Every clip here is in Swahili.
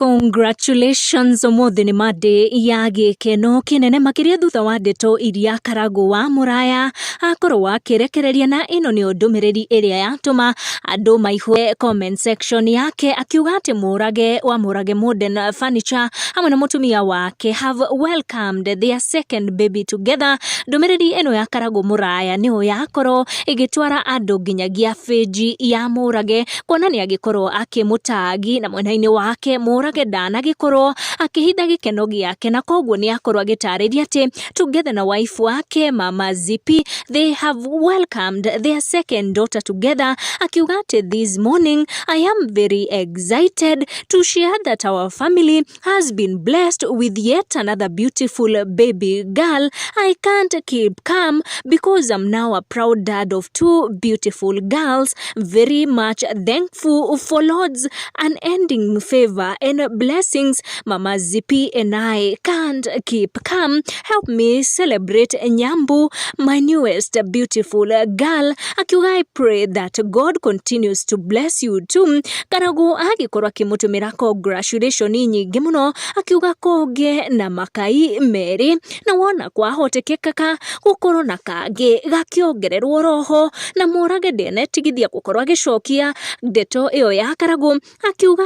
Congratulations umuthi ni madi ya gikeno kinene makiria thutha wa ndeto iria Karangũ wa Mũraya akorwo akirekereria, na ino ni ndumiriri iria yatuma andu maihwe comment section yake akiuga ati Mũrage Modern Furniture hamwe na mutumia wake have welcomed their second baby together. Ndumiriri ino ya Karangũ Mũraya niyo yakorwo igitwara andu nginyagia page ya Mũrage kuonania agikorwo akimutagi na mwena-ini wake Mũrage ndanagikorwo akihitha gikeno giake, na koguo ni akorwo agitariria ati together na wife wake Mama Zippy they have welcomed their second daughter together. Akiuga ati this morning I am very excited to share that our family has been blessed with yet another beautiful baby girl. I can't keep calm because I'm now a proud dad of two beautiful girls. Very much thankful for Lord's unending favor and blessings. Mama Zippy and I can't keep calm. Help me celebrate Nyambu, my newest beautiful girl. Akiuga I pray that God continues to bless you too. Karangũ agikorwo akimutumira congratulation nyingi muno, akiuga koge na makai meri na wona kwahotekeka gukorwo na kage gakiongererwo roho, na Mũrage ndenetigithia gukorwo agicokia ndeto iyo ya Karangũ, akiuga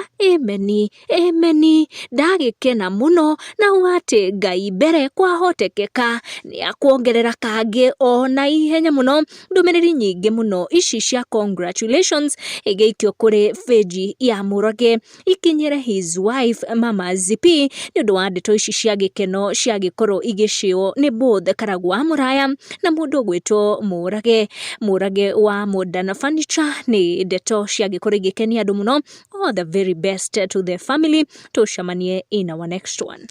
ameni ndagikena muno na wate Ngai mbere kwahotekeka ni akuongerera kage ona ihenya muno. Ndumiriri nyingi muno ici cia congratulations igeikio kuri page ya Mũrage ikinyire his wife Mama Zippy ni undu wa ndeto ici cia gikeno cia gikorwo igicio ni both Karangũ wa Mũraya na mundu gwitwo Mũrage wa Modern Furniture. Ni ndeto cia gikorwo igikenia andu muno. All the very best to the family. Tucemanie in our next one.